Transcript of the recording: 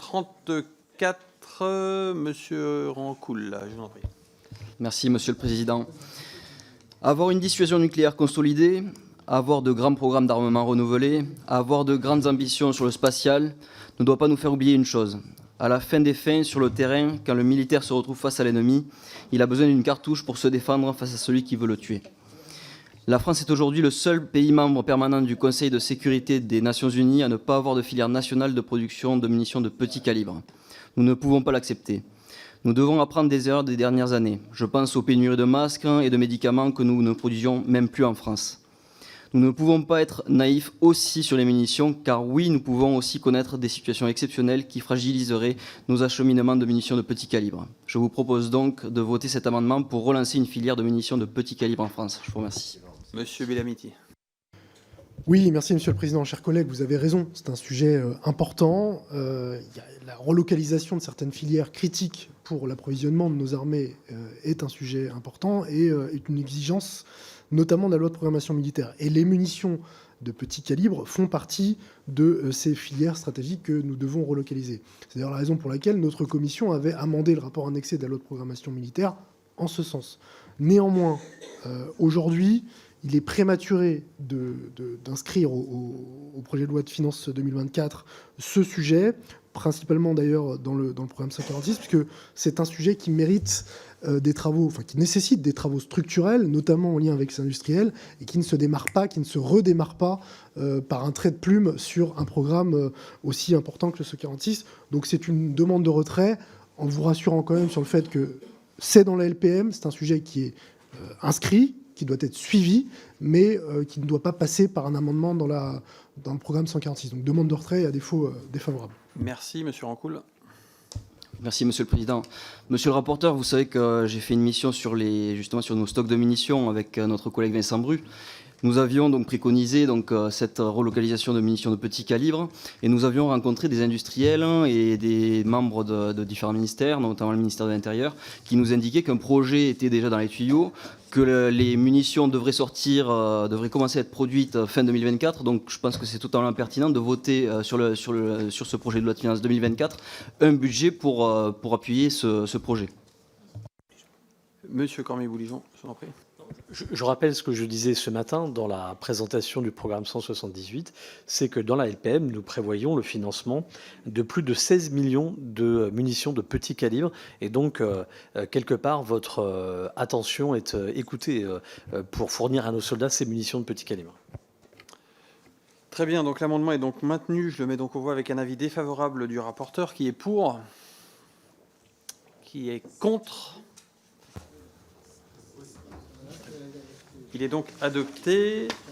34, Monsieur Rancoul, je vous en prie. Merci, Monsieur le Président. Avoir une dissuasion nucléaire consolidée, avoir de grands programmes d'armement renouvelés, avoir de grandes ambitions sur le spatial ne doit pas nous faire oublier une chose. À la fin des fins, sur le terrain, quand le militaire se retrouve face à l'ennemi, il a besoin d'une cartouche pour se défendre face à celui qui veut le tuer. La France est aujourd'hui le seul pays membre permanent du Conseil de sécurité des Nations Unies à ne pas avoir de filière nationale de production de munitions de petit calibre. Nous ne pouvons pas l'accepter. Nous devons apprendre des erreurs des dernières années. Je pense aux pénuries de masques et de médicaments que nous ne produisions même plus en France. Nous ne pouvons pas être naïfs aussi sur les munitions, car oui, nous pouvons aussi connaître des situations exceptionnelles qui fragiliseraient nos acheminements de munitions de petit calibre. Je vous propose donc de voter cet amendement pour relancer une filière de munitions de petit calibre en France. Je vous remercie. Monsieur Bellamiti. Oui, merci Monsieur le Président. Chers collègues, vous avez raison, c'est un sujet important. La relocalisation de certaines filières critiques pour l'approvisionnement de nos armées est un sujet important et est une exigence notamment de la loi de programmation militaire. Et les munitions de petit calibre font partie de ces filières stratégiques que nous devons relocaliser. C'est d'ailleurs la raison pour laquelle notre commission avait amendé le rapport annexé de la loi de programmation militaire en ce sens. Néanmoins, aujourd'hui, il est prématuré d'inscrire au projet de loi de finances 2024 ce sujet, principalement d'ailleurs dans le programme 146, puisque c'est un sujet qui mérite des travaux, enfin qui nécessite des travaux structurels, notamment en lien avec les industriels, et qui ne se démarre pas, qui ne se redémarre pas par un trait de plume sur un programme aussi important que le 146. Donc c'est une demande de retrait, en vous rassurant quand même sur le fait que c'est dans la LPM, c'est un sujet qui est inscrit, qui doit être suivi, mais qui ne doit pas passer par un amendement dans le programme 146. Donc demande de retrait et à défaut défavorable. Merci, Monsieur Rancoul. Merci, Monsieur le Président. Monsieur le rapporteur, vous savez que j'ai fait une mission sur nos stocks de munitions avec notre collègue Vincent Bru. Nous avions donc préconisé cette relocalisation de munitions de petit calibre et nous avions rencontré des industriels et des membres de différents ministères, notamment le ministère de l'Intérieur, qui nous indiquaient qu'un projet était déjà dans les tuyaux, que les munitions devraient commencer à être produites fin 2024. Donc je pense que c'est totalement pertinent de voter sur ce projet de loi de finances 2024 un budget pour appuyer ce projet. Monsieur Cormier-Bouligeon, je vous en prie. Je rappelle ce que je disais ce matin dans la présentation du programme 178, c'est que dans la LPM, nous prévoyons le financement de plus de 16 millions de munitions de petit calibre. Et donc, quelque part, votre attention est écoutée pour fournir à nos soldats ces munitions de petit calibre. Très bien, donc l'amendement est donc maintenu. Je le mets donc aux voix avec un avis défavorable du rapporteur. Qui est pour? Qui est contre? Il est donc adopté.